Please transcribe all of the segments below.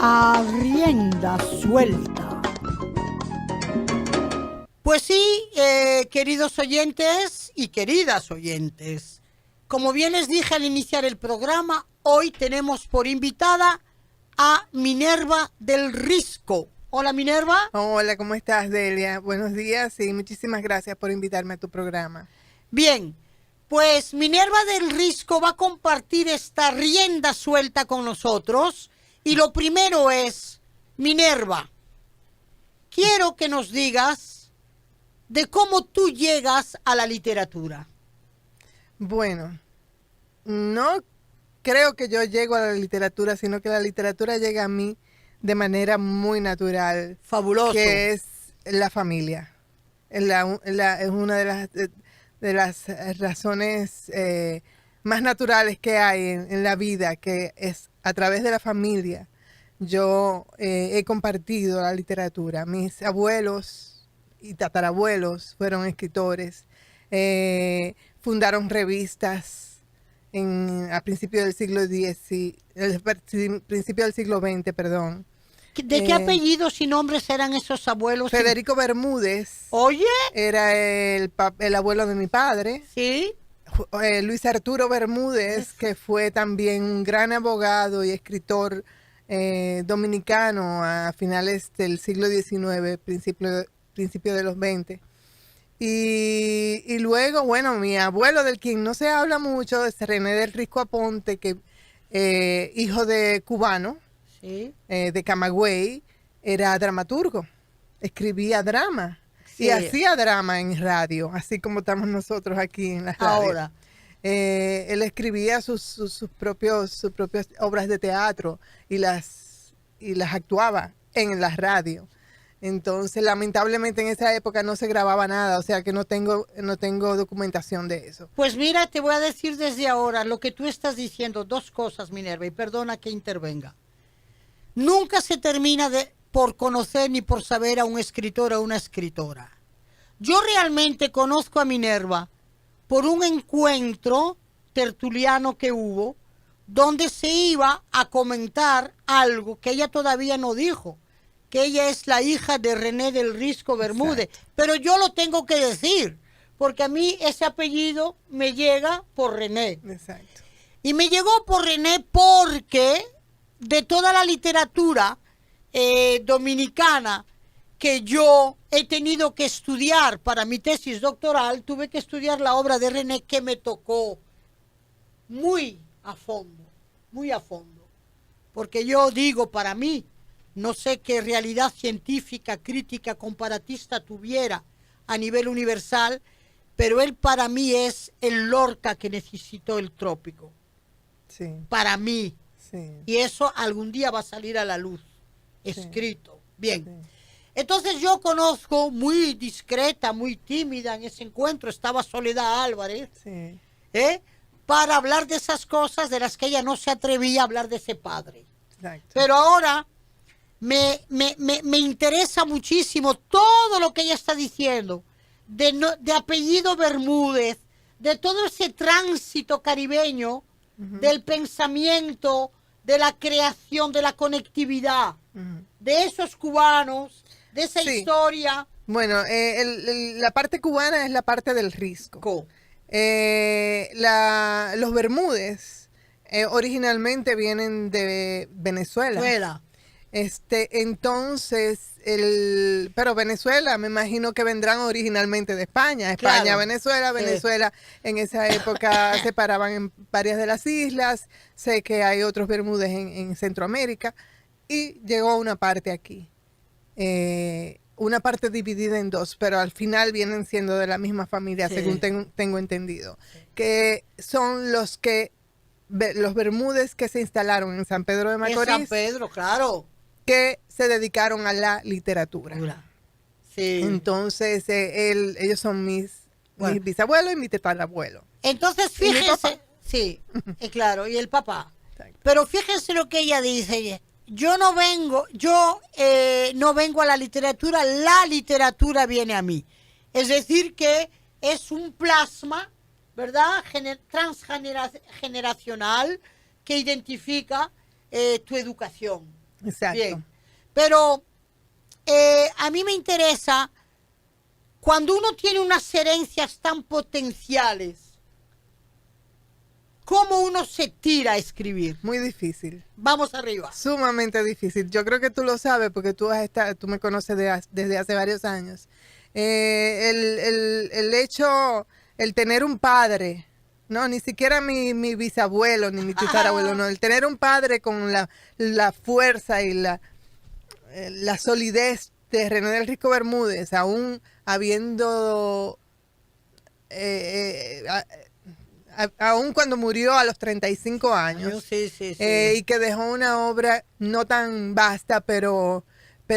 a rienda suelta. Pues sí, queridos oyentes y queridas oyentes, como bien les dije al iniciar el programa, hoy tenemos por invitada a Minerva del Risco. Hola, Minerva. Hola, ¿cómo estás, Delia? Buenos días y muchísimas gracias por invitarme a tu programa. Bien, pues Minerva del Risco va a compartir esta rienda suelta con nosotros. Y lo primero es, Minerva, quiero que nos digas de cómo tú llegas a la literatura. Bueno, no creo que yo llego a la literatura, sino que la literatura llega a mí de manera muy natural. Fabuloso. Que es la familia. Es una de las razones más naturales que hay en la vida, que es a través de la familia. Yo he compartido la literatura. Mis abuelos y tatarabuelos fueron escritores. Fundaron revistas a principios del siglo principio del siglo XX, perdón. ¿De qué apellidos y nombres eran esos abuelos? Federico Bermúdez. Oye. Era el abuelo de mi padre. Sí. Luis Arturo Bermúdez, que fue también un gran abogado y escritor dominicano a finales del siglo XIX, principio de los XX. Y luego, bueno, mi abuelo, del quien no se habla mucho, es René del Risco Aponte, que hijo de cubano, sí, de Camagüey, era dramaturgo, escribía drama. Sí. Y hacía drama en radio, así como estamos nosotros aquí en la radio. Ahora. Él escribía sus propias obras de teatro y las actuaba en la radio. Entonces, lamentablemente en esa época no se grababa nada, o sea que no tengo documentación de eso. Pues mira, te voy a decir desde ahora lo que tú estás diciendo, dos cosas, Minerva, y perdona que intervenga. Nunca se termina por conocer ni por saber a un escritor o una escritora. Yo realmente conozco a Minerva por un encuentro tertuliano que hubo, donde se iba a comentar algo que ella todavía no dijo, que ella es la hija de René del Risco Bermúdez. Exacto. Pero yo lo tengo que decir, porque a mí ese apellido me llega por René. Exacto. Y me llegó por René porque de toda la literatura dominicana que yo he tenido que estudiar para mi tesis doctoral, tuve que estudiar la obra de René, que me tocó muy a fondo, porque yo digo, para mí, no sé qué realidad científica, crítica, comparatista tuviera a nivel universal, pero él para mí es el Lorca que necesitó el trópico. Sí. Para mí. Sí. Y eso algún día va a salir a la luz, escrito. Sí. Bien. Sí. Entonces yo conozco, muy discreta, muy tímida en ese encuentro, estaba Soledad Álvarez, sí. Para hablar de esas cosas de las que ella no se atrevía a hablar de ese padre. Exacto. Pero ahora me interesa muchísimo todo lo que ella está diciendo, de apellido Bermúdez, de todo ese tránsito caribeño, del pensamiento, de la creación, de la conectividad, de esos cubanos, de esa historia. Bueno, la parte cubana es la parte del Risco. Los Bermúdez originalmente vienen de Venezuela. Entonces, pero Venezuela, me imagino que vendrán originalmente de España. España, claro. Venezuela, en esa época separaban en varias de las islas. Sé que hay otros Bermúdez en Centroamérica. Y llegó una parte aquí. Una parte dividida en dos, pero al final vienen siendo de la misma familia, sí. Según tengo entendido. Sí. Que son los Bermúdez que se instalaron en San Pedro de Macorís. En San Pedro, claro. Que se dedicaron a la literatura. Sí. Entonces, ellos son mis bisabuelos y mi tatarabuelo. Entonces, fíjense, sí, claro, y el papá. Exacto. Pero fíjense lo que ella dice. Yo no vengo a la literatura viene a mí. Es decir, que es un plasma, ¿verdad? Transgeneracional que identifica tu educación. Exacto. Bien. Pero a mí me interesa cuando uno tiene unas herencias tan potenciales, ¿cómo uno se tira a escribir? Muy difícil. Vamos arriba. Sumamente difícil. Yo creo que tú lo sabes porque tú me conoces desde hace varios años. El hecho, el tener un padre, no, ni siquiera mi bisabuelo ni mi tatarabuelo, no, el tener un padre con la fuerza y la solidez de René del Risco Bermúdez, aún habiendo, aún cuando murió a los 35 años, Sí. y que dejó una obra no tan vasta, pero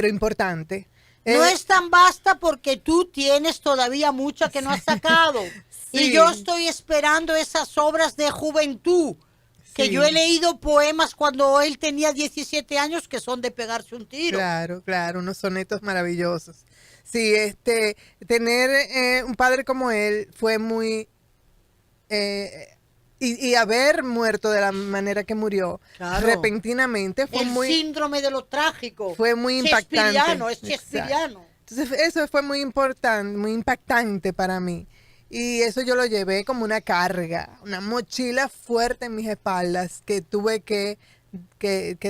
importante. No es tan vasta porque tú tienes todavía mucha que no has sacado. Sí. Y yo estoy esperando esas obras de juventud. Que Sí. yo he leído poemas cuando él tenía 17 años que son de pegarse un tiro. Claro, unos sonetos maravillosos. Sí, tener un padre como él fue muy... y haber muerto de la manera que murió, Claro. repentinamente, fue El síndrome de lo trágico. fue muy impactante. Shakespeariano, es Exacto. shakespeariano. Entonces eso fue muy importante, muy impactante para mí. Y eso yo lo llevé como una carga, una mochila fuerte en mis espaldas que tuve que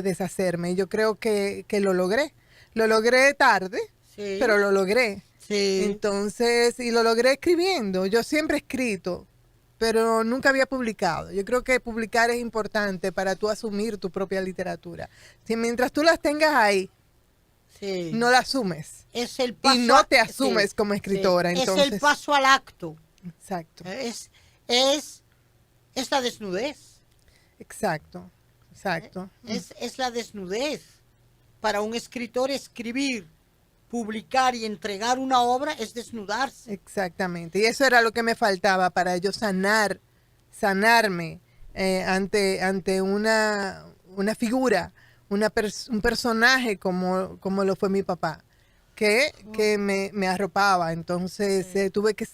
deshacerme. Y yo creo que lo logré. Lo logré tarde, Sí. pero lo logré. Sí. Entonces, y lo logré escribiendo. Yo siempre he escrito, pero nunca había publicado. Yo creo que publicar es importante para tú asumir tu propia literatura. Si mientras tú las tengas ahí, Sí. no la asumes. Es el paso Y no te a- asumes como escritora, Es entonces. el paso al acto. Exacto, Es la desnudez. exacto. Es la desnudez. Para un escritor escribir, publicar y entregar una obra es desnudarse. Exactamente. Y eso era lo que me faltaba para yo sanarme ante una figura, un personaje como lo fue mi papá, que me arropaba. Entonces tuve que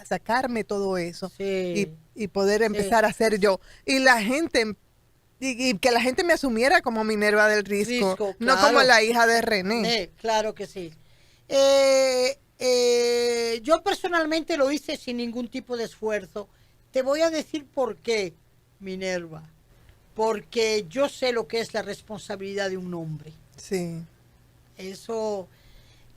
sacarme todo eso Sí. y poder empezar a ser yo. Y la gente... Y que la gente me asumiera como Minerva del Risco, no claro. como la hija de René. Claro que sí. Yo personalmente lo hice sin ningún tipo de esfuerzo. Te voy a decir por qué, Minerva. Porque yo sé lo que es la responsabilidad de un hombre. Sí, Eso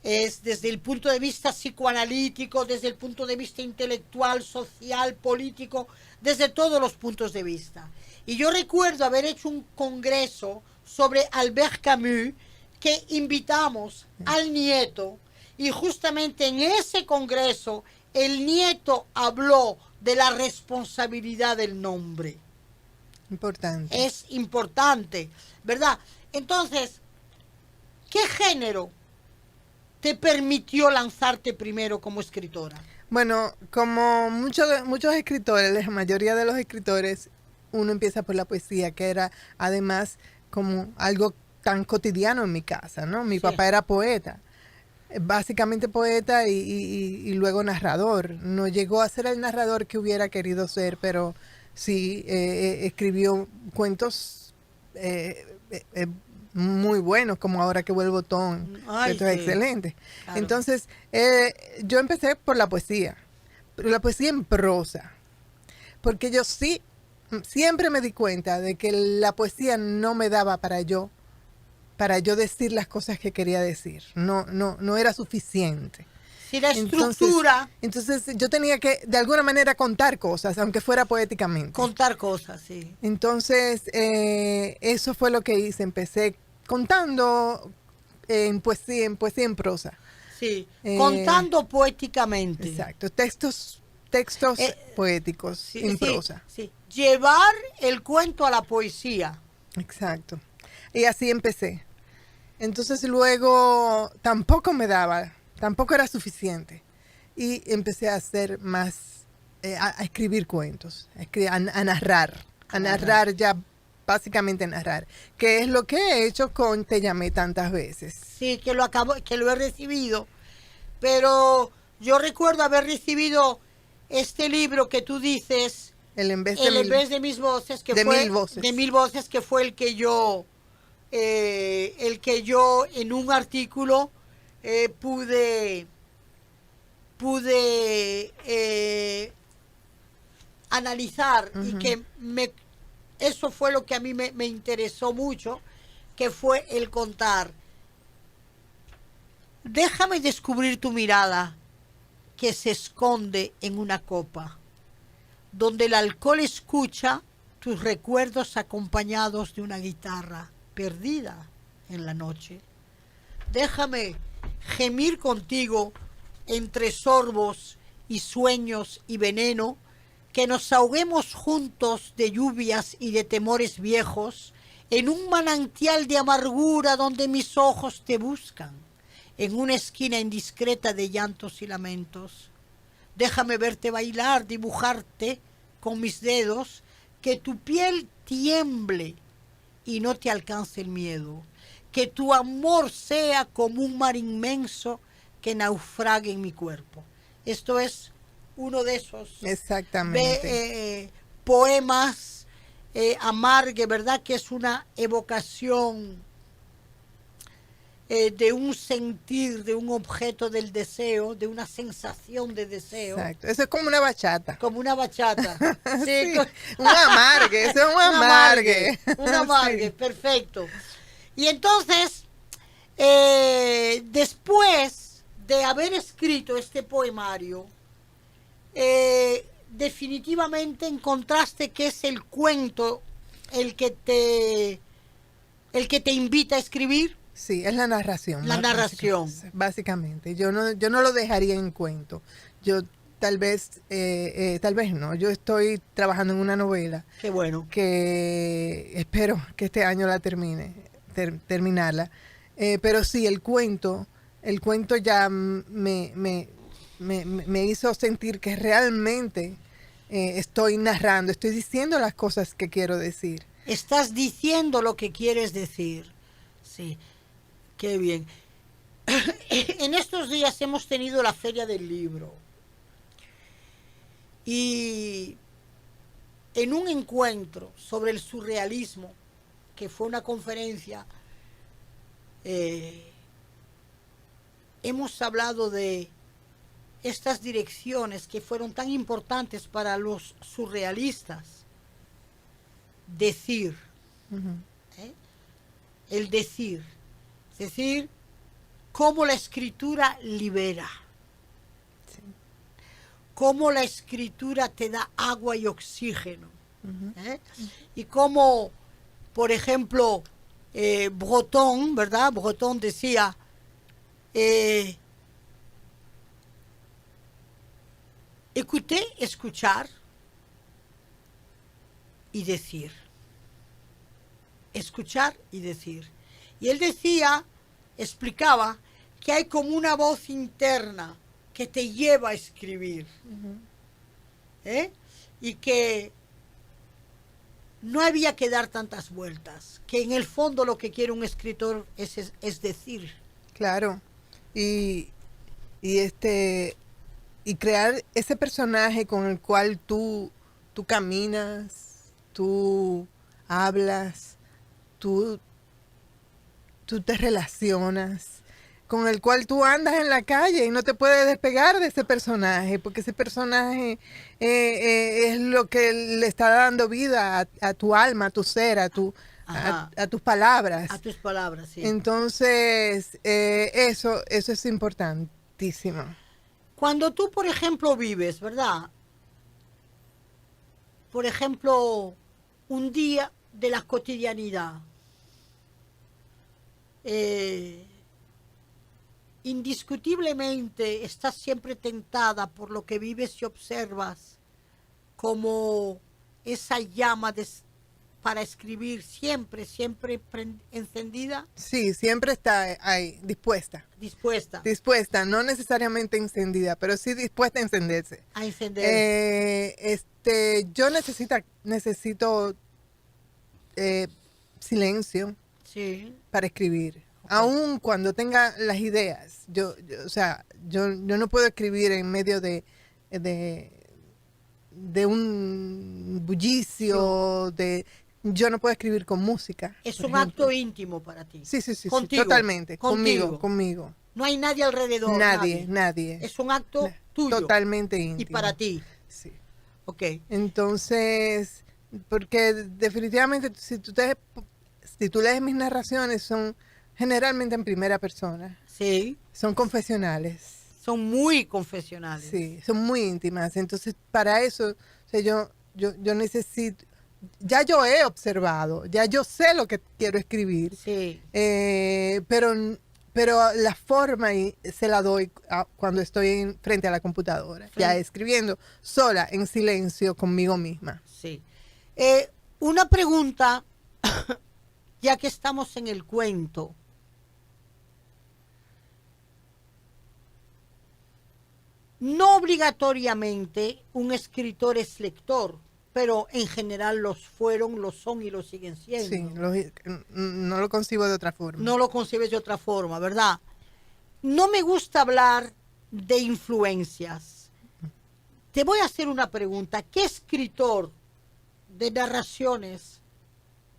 es desde el punto de vista psicoanalítico, desde el punto de vista intelectual, social, político, desde todos los puntos de vista. Y yo recuerdo haber hecho un congreso sobre Albert Camus que invitamos al nieto y justamente en ese congreso el nieto habló de la responsabilidad del nombre. importante. Es importante, ¿verdad? Entonces, ¿qué género te permitió lanzarte primero como escritora? Bueno, como muchos escritores, la mayoría de los escritores, uno empieza por la poesía, que era además como algo tan cotidiano en mi casa, ¿no? Mi papá era poeta, básicamente poeta y luego narrador. No llegó a ser el narrador que hubiera querido ser, pero sí escribió cuentos muy buenos, como Ahora que vuelvo Tom, Ay, esto es sí. excelente. Claro. Entonces, yo empecé por la poesía, pero la poesía en prosa, porque yo siempre me di cuenta de que la poesía no me daba para yo decir las cosas que quería decir, no era suficiente. Si la estructura, Entonces yo tenía que de alguna manera contar cosas, aunque fuera poéticamente. contar cosas, sí. Entonces, eso fue lo que hice. Empecé contando en poesía en prosa. Sí, contando poéticamente. Exacto, textos poéticos Sí, en sí, prosa. sí. Llevar el cuento a la poesía. Exacto. Y así empecé. Entonces luego tampoco me daba, tampoco era suficiente. Y empecé a hacer más, a escribir cuentos, a narrar ya, básicamente narrar, que es lo que he hecho con Te llamé tantas veces. Sí, que lo he recibido. Pero yo recuerdo haber recibido este libro que tú dices, El en vez el en vez de mis voces, que de fue mil voces. de 1000 voces, que fue el que yo el que yo en un artículo pude analizar y que eso fue lo que a mí me interesó mucho, que fue el contar. Déjame descubrir tu mirada que se esconde en una copa, donde el alcohol escucha tus recuerdos acompañados de una guitarra perdida en la noche. Déjame gemir contigo entre sorbos y sueños y veneno, que nos ahoguemos juntos de lluvias y de temores viejos, en un manantial de amargura donde mis ojos te buscan, en una esquina indiscreta de llantos y lamentos. Déjame verte bailar, dibujarte con mis dedos, que tu piel tiemble y no te alcance el miedo, que tu amor sea como un mar inmenso que naufrague en mi cuerpo. Esto es uno de esos poemas amargue, ¿verdad? Que es una evocación de un sentir, de un objeto del deseo, de una sensación de deseo. Exacto, eso es como una bachata. Como una bachata. Sí, un amargue, eso es un amargue. Un amargue, sí. Perfecto. Y entonces, después de haber escrito este poemario, definitivamente encontraste que es el cuento el que te invita a escribir. Sí, es la narración. La narración. Básicamente. Yo no lo dejaría en cuento. Yo tal vez no. Yo estoy trabajando en una novela. Qué bueno. Que espero que este año la terminarla. Pero sí, el cuento ya me hizo sentir que realmente estoy narrando, estoy diciendo las cosas que quiero decir. Estás diciendo lo que quieres decir. Sí. Qué bien. En estos días hemos tenido la Feria del Libro. Y en un encuentro sobre el surrealismo, que fue una conferencia, hemos hablado de estas direcciones que fueron tan importantes para los surrealistas. Decir. El decir. Es decir, cómo la escritura libera. Sí. Cómo la escritura te da agua y oxígeno. Y cómo, por ejemplo, Breton, ¿verdad? Breton decía, escuchar y decir. Escuchar y decir. Y él explicaba que hay como una voz interna que te lleva a escribir. Y que no había que dar tantas vueltas, que en el fondo lo que quiere un escritor es decir. Claro. Y crear ese personaje con el cual tú caminas, tú hablas, tú te relacionas, con el cual tú andas en la calle y no te puedes despegar de ese personaje, porque ese personaje es lo que le está dando vida a tu alma, a tu ser, a tus palabras. A tus palabras, sí. Entonces, eso es importantísimo. Cuando tú, por ejemplo, vives, ¿verdad? Por ejemplo, un día de la cotidianidad. Indiscutiblemente estás siempre tentada por lo que vives y observas como esa llama para escribir siempre encendida. Sí, siempre está ahí, dispuesta, no necesariamente encendida, pero sí dispuesta a encenderse. A encenderse. Yo necesito silencio, sí, para escribir. Okay. Aún cuando tenga las ideas, yo no puedo escribir en medio de un bullicio, sí, yo no puedo escribir con música. Es un acto íntimo para ti. Sí, Contigo, totalmente. contigo. Conmigo. No hay nadie alrededor. Nadie. Es un acto tuyo. Totalmente íntimo. Y para ti. Sí. Ok. Entonces, porque definitivamente si tú lees mis narraciones, son generalmente en primera persona. Sí. Son confesionales. Son muy confesionales. Sí, son muy íntimas. Entonces, para eso, o sea, yo necesito, ya yo he observado, ya yo sé lo que quiero escribir. Sí. Pero la forma se la doy cuando estoy frente a la computadora, ya escribiendo sola, en silencio, conmigo misma. Sí. Una pregunta, ya que estamos en el cuento. No obligatoriamente un escritor es lector, pero en general los fueron, lo son y lo siguen siendo. Sí, no lo concibo de otra forma. No lo concibes de otra forma, ¿verdad? No me gusta hablar de influencias. Te voy a hacer una pregunta. ¿Qué escritor de narraciones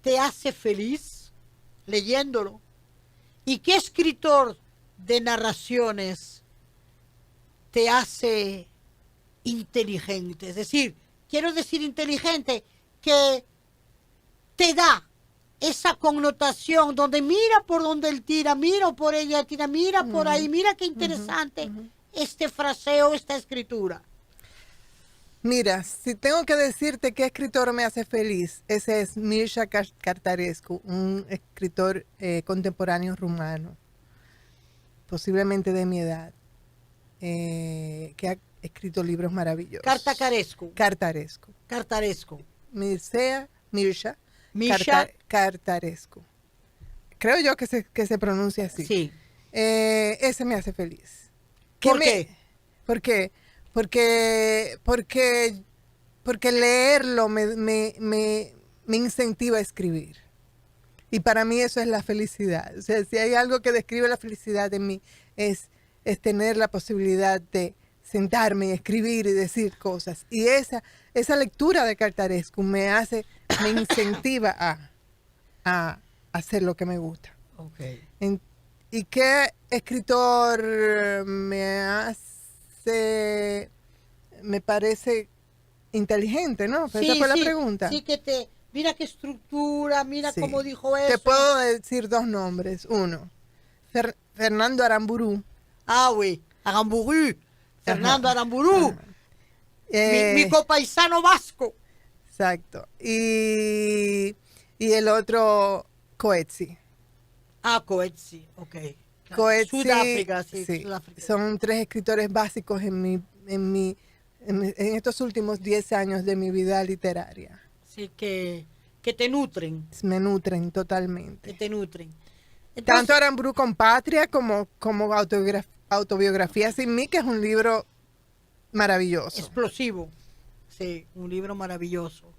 te hace feliz leyéndolo? ¿Y qué escritor de narraciones te hace inteligente? Es decir, quiero decir inteligente, que te da esa connotación donde mira por donde él tira, mira por ella tira, mira por ahí, mira qué interesante este fraseo, esta escritura. Mira, si tengo que decirte qué escritor me hace feliz, ese es Mircea Cartarescu, un escritor contemporáneo rumano, posiblemente de mi edad, que ha escrito libros maravillosos. Cartarescu. Mircea Cartarescu. Creo yo que se pronuncia así. Sí. Ese me hace feliz. ¿Por qué? ¿Por qué? Porque leerlo me incentiva a escribir. Y para mí eso es la felicidad. O sea, si hay algo que describe la felicidad en mí, es tener la posibilidad de sentarme y escribir y decir cosas. Y esa lectura de Cartarescu me incentiva a hacer lo que me gusta. Okay. ¿Y qué escritor me parece inteligente, ¿no? Esa fue la pregunta. Sí, mira qué estructura, mira cómo dijo eso. Te puedo decir dos nombres. Uno, Fernando Aramburu. Ah, oui, Aramburu. Fernando Aramburu. Mi copaisano vasco. Exacto. Y el otro, Coetzee. Ah, Coetzee, ok. Coetzee, Sudáfrica, sí. Sudáfrica. Son tres escritores básicos en estos últimos 10 años de mi vida literaria. Sí, que te nutren. Me nutren totalmente. Que te nutren. Entonces, tanto Aramburu con Patria como Autobiografía sin mí, que es un libro maravilloso. Explosivo. Sí, un libro maravilloso.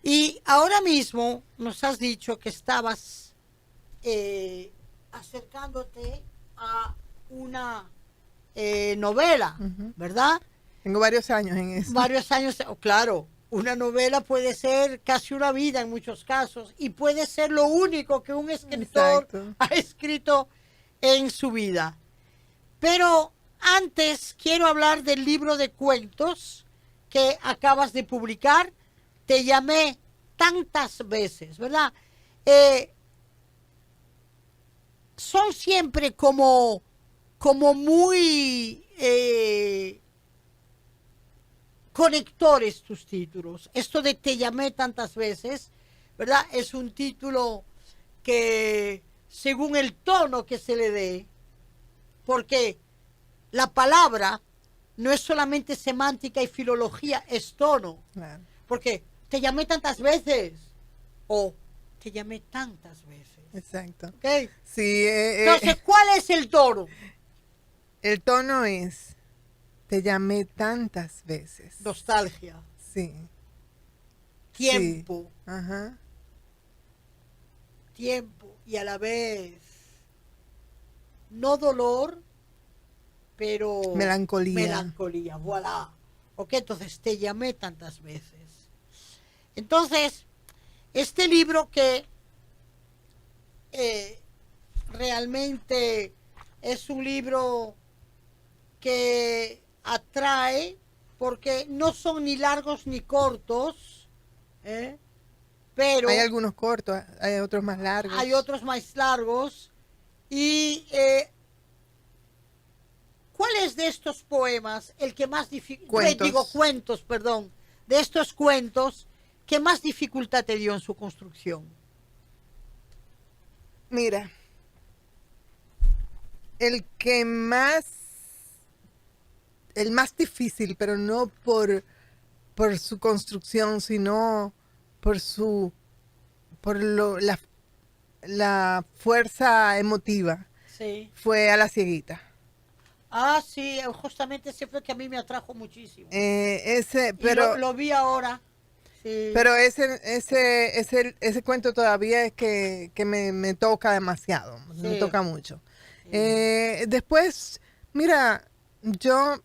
Y ahora mismo nos has dicho que estabas acercándote a una novela, ¿verdad? Tengo varios años en eso. Varios años, claro. Una novela puede ser casi una vida en muchos casos y puede ser lo único que un escritor ha escrito en su vida. Pero antes quiero hablar del libro de cuentos que acabas de publicar. Te llamé tantas veces, ¿verdad? Son siempre como muy conectores tus títulos. Esto de Te llamé tantas veces, ¿verdad? Es un título que, según el tono que se le dé, porque la palabra no es solamente semántica y filología, es tono. Claro. Porque te llamé tantas veces o te llamé tantas veces. Exacto. ¿Okay? Sí, entonces, ¿cuál es el tono? El tono es te llamé tantas veces. Nostalgia. Sí. Tiempo. Sí. Ajá. Tiempo y a la vez no dolor, pero melancolía, voilà. Ok, entonces te llamé tantas veces. Entonces, Este libro que realmente es un libro que atrae porque no son ni largos ni cortos, pero hay algunos cortos, hay otros más largos. hay otros más largos. Y ¿cuál es de estos poemas el que más cuentos, perdón, de estos cuentos, que más dificultad te dio en su construcción? Mira, el más difícil, pero no por su construcción, sino por la fuerza emotiva, Sí. fue A la cieguita. Ah, sí, justamente ese fue que a mí me atrajo muchísimo. Pero lo vi ahora. Sí. Pero ese cuento todavía es que me toca demasiado, Sí. me toca mucho. Sí. Después, mira, yo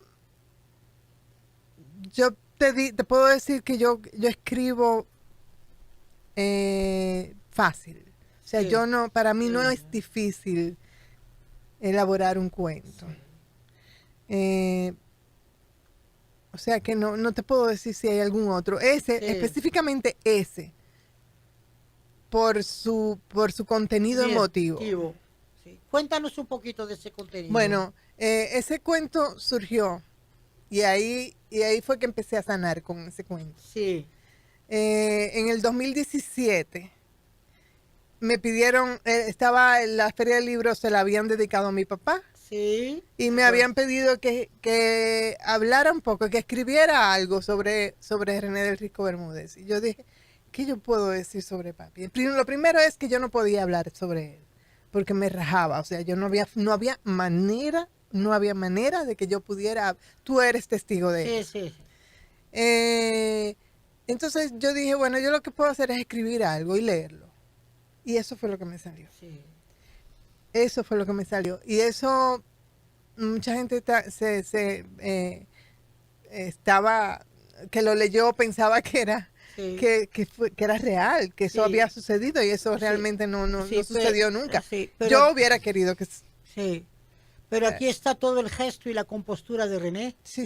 te puedo decir que yo escribo fácil. O sea, Sí. para mí no es difícil elaborar un cuento. O sea que no te puedo decir si hay algún otro. Específicamente ese, por su contenido emotivo. Sí. Cuéntanos un poquito de ese contenido. Bueno, ese cuento surgió y ahí fue que empecé a sanar con ese cuento. Sí. En el 2017 me pidieron, estaba en la Feria del Libro, se la habían dedicado a mi papá. Sí. Y me habían pedido que hablara un poco, que escribiera algo sobre René del Risco Bermúdez. Y yo dije, ¿qué yo puedo decir sobre papi? Lo primero es que yo no podía hablar sobre él, porque me rajaba. O sea, yo no había manera de que yo pudiera, tú eres testigo de eso. Sí. Entonces yo dije, bueno, yo lo que puedo hacer es escribir algo y leerlo. Y eso fue lo que me salió. Sí. Eso fue lo que me salió. Y eso, mucha gente estaba, que lo leyó, pensaba que era, que era real, que eso había sucedido, y eso realmente no sucedió nunca. Yo hubiera querido que... Sí. Pero aquí está todo el gesto y la compostura de René. Sí.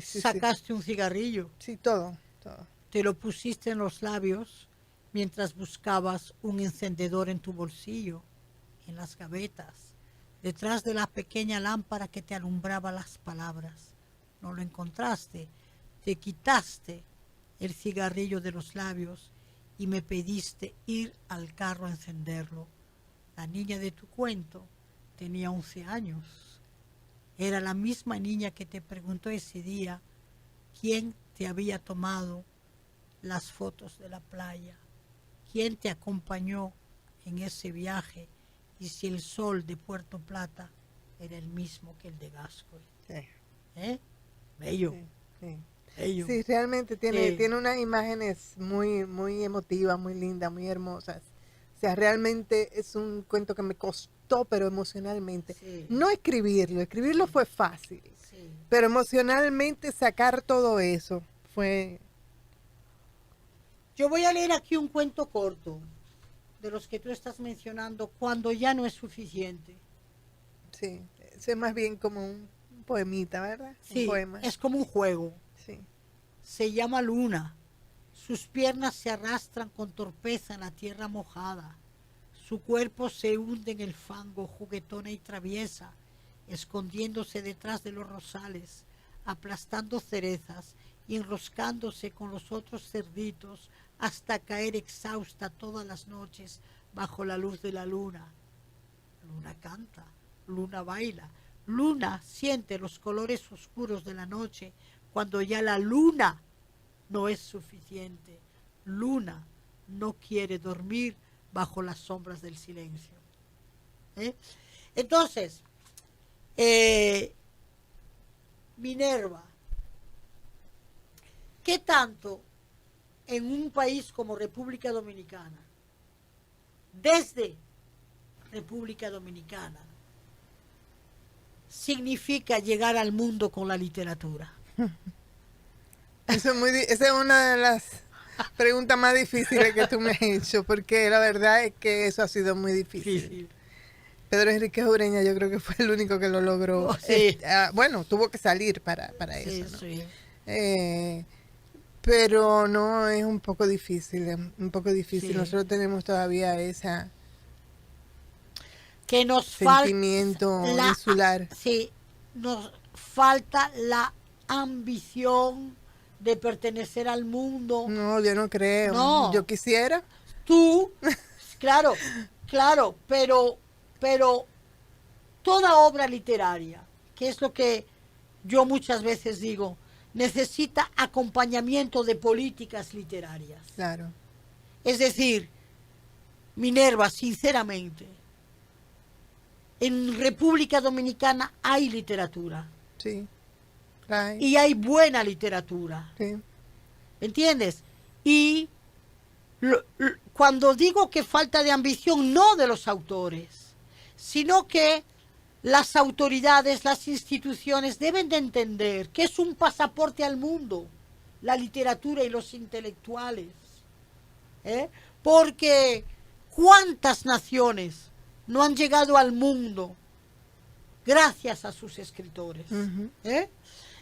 Sacaste un cigarrillo. Sí, todo. Te lo pusiste en los labios mientras buscabas un encendedor en tu bolsillo, en las gavetas, detrás de la pequeña lámpara que te alumbraba las palabras. No lo encontraste. Te quitaste el cigarrillo de los labios y me pediste ir al carro a encenderlo. La niña de tu cuento tenía 11 años. Era la misma niña que te preguntó ese día quién te había tomado las fotos de la playa, quién te acompañó en ese viaje y si el sol de Puerto Plata era el mismo que el de Gascoy. Sí. Bello. Sí. Bello. Sí, realmente tiene unas imágenes muy, muy emotivas, muy lindas, muy hermosas. O sea, realmente es un cuento que me costó, pero emocionalmente. Sí. No escribirlo fue fácil, Sí. pero emocionalmente sacar todo eso fue... Yo voy a leer aquí un cuento corto de los que tú estás mencionando, Cuando ya no es suficiente. Sí, es más bien como un poemita, ¿verdad? Sí, un poema. Es como un juego. Sí. Se llama Luna. Sus piernas se arrastran con torpeza en la tierra mojada. Su cuerpo se hunde en el fango, juguetona y traviesa, escondiéndose detrás de los rosales, aplastando cerezas y enroscándose con los otros cerditos hasta caer exhausta todas las noches bajo la luz de la luna. Luna canta, Luna baila, Luna siente los colores oscuros de la noche cuando ya la luna no es suficiente. Luna no quiere dormir bajo las sombras del silencio. Entonces, Minerva, ¿qué tanto en un país como República Dominicana, desde República Dominicana, significa llegar al mundo con la literatura? Esa es una preguntas más difíciles que tú me has hecho, porque la verdad es que eso ha sido muy difícil. Sí. Pedro Enrique Ureña yo creo que fue el único que lo logró. Oh, sí. Bueno, tuvo que salir para Sí, eso, ¿no? sí. Pero no, es un poco difícil, Sí. Nosotros tenemos todavía ese Que nos sentimiento falta insular. Sí, nos falta la ambición de pertenecer al mundo. No, yo no creo. No. Yo quisiera. Tú, claro, pero toda obra literaria, que es lo que yo muchas veces digo, necesita acompañamiento de políticas literarias. Claro. Es decir, Minerva, sinceramente, en República Dominicana hay literatura. Sí. Right. Y hay buena literatura. Sí. ¿Entiendes? Y cuando digo que falta de ambición, no de los autores, sino que las autoridades, las instituciones deben de entender que es un pasaporte al mundo, la literatura y los intelectuales. Porque ¿cuántas naciones no han llegado al mundo gracias a sus escritores? Uh-huh.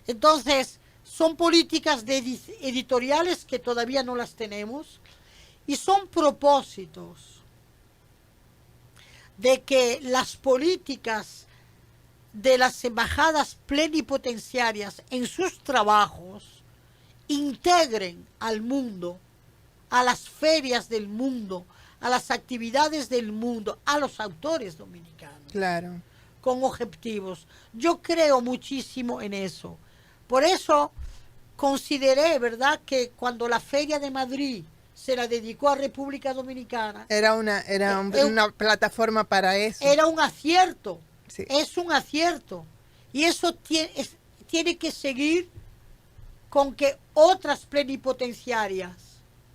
Entonces, son políticas editoriales que todavía no las tenemos y son propósitos de que las políticas de las embajadas plenipotenciarias en sus trabajos integren al mundo, a las ferias del mundo, a las actividades del mundo, a los autores dominicanos. Claro. Con objetivos. Yo creo muchísimo en eso. Por eso consideré, ¿verdad?, que cuando la Feria de Madrid se la dedicó a República Dominicana, era una plataforma para eso. Era un acierto. Sí. Es un acierto. Y eso tiene que seguir con que otras plenipotenciarias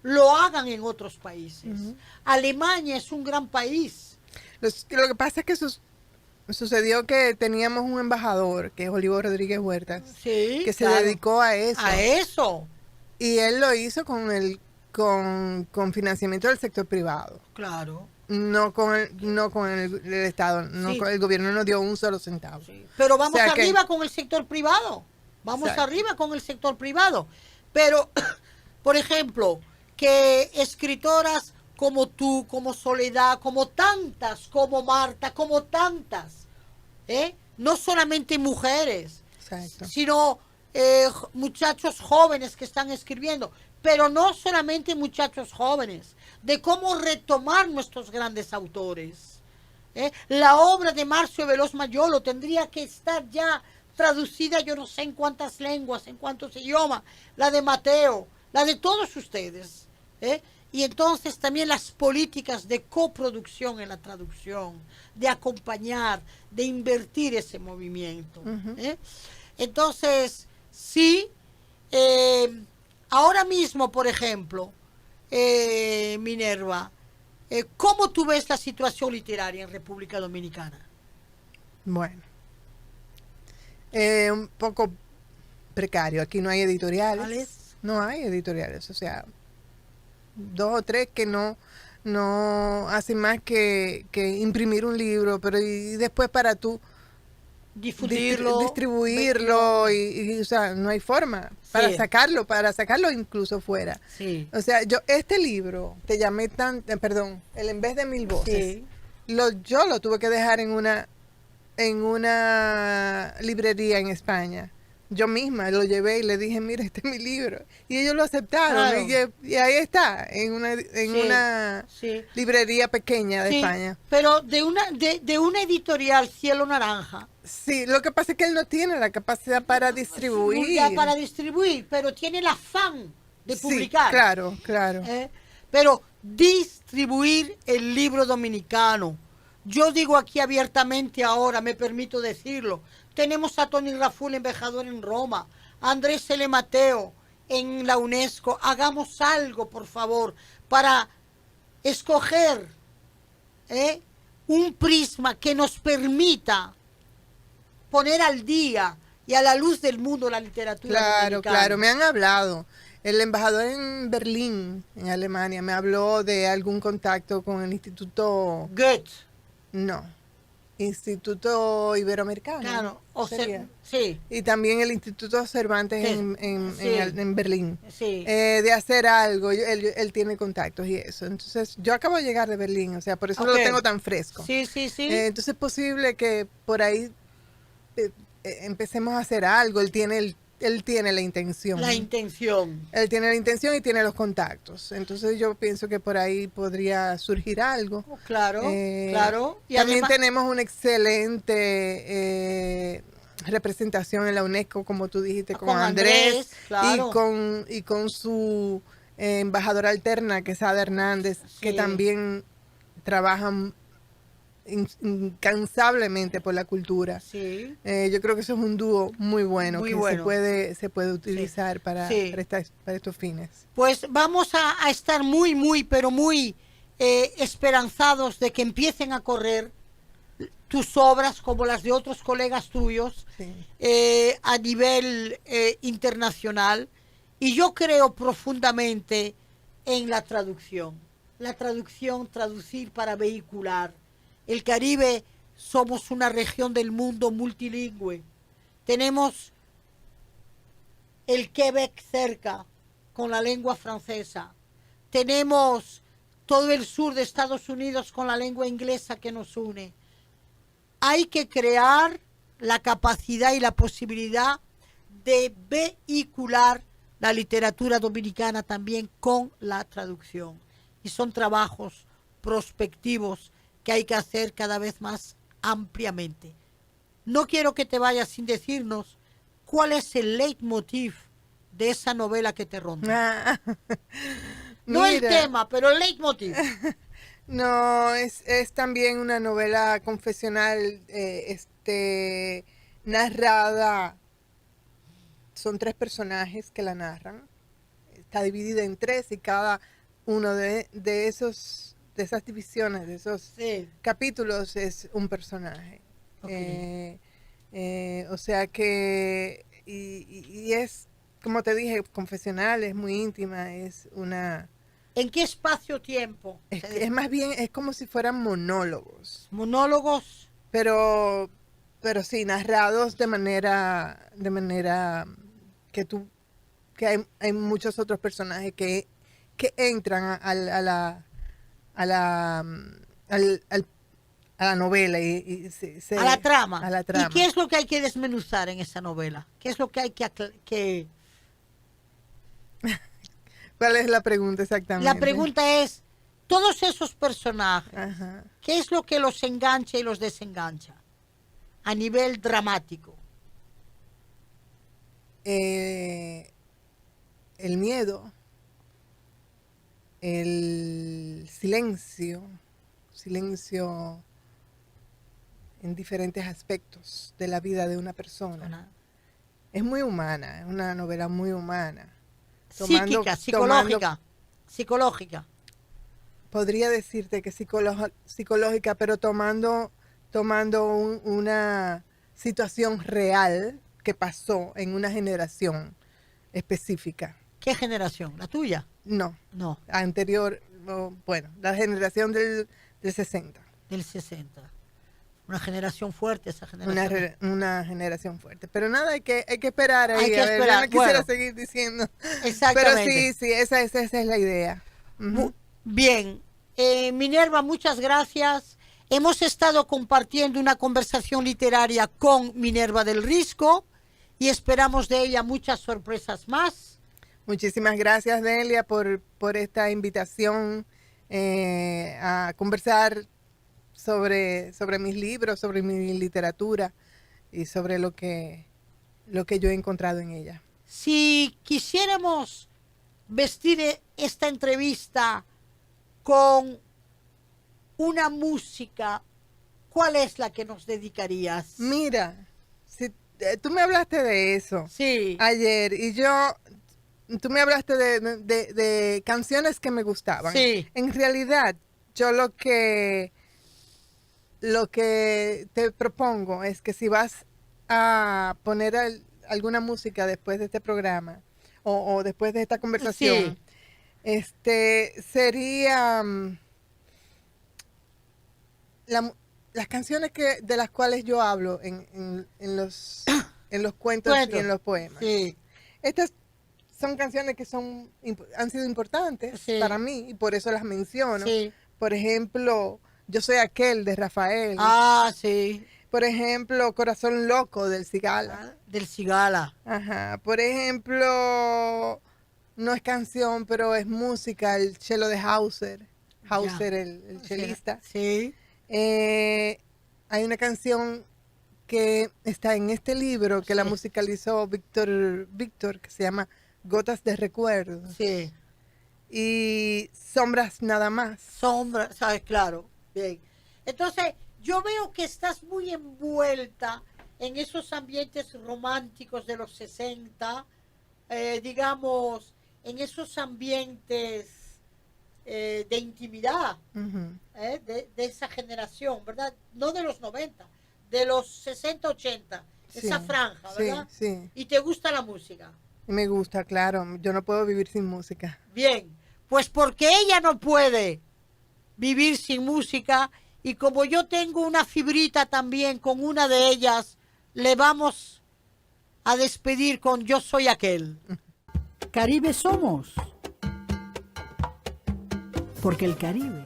lo hagan en otros países. Uh-huh. Alemania es un gran país. Lo que pasa es que sucedió que teníamos un embajador, que es Olivo Rodríguez Huertas, sí, que se dedicó a eso. A eso. Y él lo hizo con financiamiento del sector privado. Claro. No con el Estado, no sí. Con el gobierno no dio un solo centavo. Sí. Pero vamos arriba con el sector privado. Vamos arriba con el sector privado. Pero, por ejemplo, que escritoras como tú, como Soledad, como tantas, como Marta, como tantas, no solamente mujeres, exacto, sino muchachos jóvenes que están escribiendo, pero no solamente muchachos jóvenes, de cómo retomar nuestros grandes autores. La obra de Marcio Veloz Mayolo tendría que estar ya traducida, yo no sé en cuántas lenguas, en cuántos idiomas, la de Mateo, la de todos ustedes, y entonces también las políticas de coproducción en la traducción, de acompañar, de invertir ese movimiento. Uh-huh. Entonces, sí, ahora mismo, por ejemplo, Minerva, ¿cómo tú ves la situación literaria en República Dominicana? Bueno, un poco precario. Aquí no hay editoriales. ¿Cuáles? No hay editoriales, o sea, 2 o 3 que no hacen más que imprimir un libro, pero y después para tú difundirlo, distribuirlo y o sea, no hay forma para sacarlo incluso fuera. Sí. O sea, este libro te llamé El En Vez de Mil Voces. Sí. Yo lo tuve que dejar en una librería en España. Yo misma lo llevé y le dije, mira, este es mi libro. Y ellos lo aceptaron. Claro. Y ahí está, en una librería pequeña de España. Pero de una editorial Cielo Naranja. Sí, lo que pasa es que él no tiene la capacidad para distribuir. Ya para distribuir, pero tiene el afán de publicar. Claro. Pero distribuir el libro dominicano. Yo digo aquí abiertamente ahora, me permito decirlo. Tenemos a Tony Raful, embajador en Roma, a Andrés L. Mateo en la UNESCO. Hagamos algo, por favor, para escoger un prisma que nos permita poner al día y a la luz del mundo la literatura dominicana. Claro, me han hablado. El embajador en Berlín, en Alemania, me habló de algún contacto con el Instituto... Goethe. No, Instituto Iberoamericano. Claro, o sería. sí. Y también el Instituto Cervantes Sí, en Berlín. Sí. De hacer algo, él tiene contactos y eso. Entonces, yo acabo de llegar de Berlín, o sea, por eso lo tengo tan fresco. Sí. Entonces es posible que por ahí empecemos a hacer algo. Él tiene la intención. La intención. Él tiene la intención y tiene los contactos. Entonces yo pienso que por ahí podría surgir algo. Oh, claro. Y también además, tenemos una excelente representación en la UNESCO, como tú dijiste, con Andrés claro. y con su embajadora alterna, que es Ada Hernández, que también trabajan incansablemente por la cultura. Sí. Yo creo que eso es un dúo muy bueno se puede utilizar para estos fines. Pues vamos a estar muy, pero muy esperanzados de que empiecen a correr tus obras como las de otros colegas tuyos a nivel internacional, y yo creo profundamente en la traducción. La traducción, traducir para vehicular. El Caribe somos una región del mundo multilingüe. Tenemos el Quebec cerca, con la lengua francesa. Tenemos todo el sur de Estados Unidos con la lengua inglesa que nos une. Hay que crear la capacidad y la posibilidad de vehicular la literatura dominicana también con la traducción. Y son trabajos prospectivos que hay que hacer cada vez más ampliamente. No quiero que te vayas sin decirnos cuál es el leitmotiv de esa novela que te ronda. No el tema, pero el leitmotiv. No, es también una novela confesional, narrada. Son 3 personajes que la narran. Está dividida en 3 y cada uno de esas divisiones, de esos capítulos es un personaje. Okay. O sea que, y es, como te dije, confesional, es muy íntima, es una... ¿En qué espacio-tiempo? Es más bien, es como si fueran monólogos. ¿Monólogos? Pero sí, narrados de manera que hay muchos otros personajes que entran a la novela a la trama. A la trama. ¿Y qué es lo que hay que desmenuzar en esa novela? ¿Qué es lo que hay que... ¿Cuál es la pregunta exactamente? La pregunta es, todos esos personajes, ajá, ¿qué es lo que los engancha y los desengancha a nivel dramático? El miedo, el silencio en diferentes aspectos de la vida de una persona. Es muy humana, es una novela muy humana. Psicológica. Podría decirte que psicológica, pero tomando una situación real que pasó en una generación específica. ¿Qué generación? ¿La tuya? No. Anterior, bueno, la generación del 60. Del 60. Una generación fuerte esa generación. Una generación fuerte. Pero nada, hay que esperar ahí. Hay que esperar. No quisiera seguir diciendo. Exactamente. Pero sí, esa es la idea. Uh-huh. Bien. Minerva, muchas gracias. Hemos estado compartiendo una conversación literaria con Minerva del Risco y esperamos de ella muchas sorpresas más. Muchísimas gracias, Delia, por esta invitación a conversar sobre mis libros, sobre mi literatura y sobre lo que yo he encontrado en ella. Si quisiéramos vestir esta entrevista con una música, ¿cuál es la que nos dedicarías? Mira, si tú me hablaste de eso ayer y tú me hablaste de canciones que me gustaban. Sí. En realidad, yo lo que te propongo es que si vas a poner alguna música después de este programa, o después de esta conversación, sería las canciones de las cuales yo hablo en los cuentos y en los poemas. Sí. Estas son canciones que han sido importantes para mí y por eso las menciono. Sí. Por ejemplo, Yo soy aquel de Rafael. Ah, sí. Por ejemplo, Corazón loco del Cigala. Del Cigala. Ajá. Por ejemplo, no es canción, pero es música, el cello de Hauser. Hauser, el chelista. Sí. Hay una canción que está en este libro que la musicalizó Víctor, que se llama Gotas de Recuerdo. Sí. Y Sombras nada más. Sombras, ¿sabes? Claro. Bien. Entonces, yo veo que estás muy envuelta en esos ambientes románticos de los 60, digamos, en esos ambientes de intimidad, de esa generación, ¿verdad? No de los 90, de los 60, 80, esa franja, ¿verdad? Sí. ¿Y te gusta la música? Me gusta, claro. Yo no puedo vivir sin música. Bien, pues porque ella no puede vivir sin música, y como yo tengo una fibrita también con una de ellas, le vamos a despedir con Yo soy aquel. Caribe somos, porque el Caribe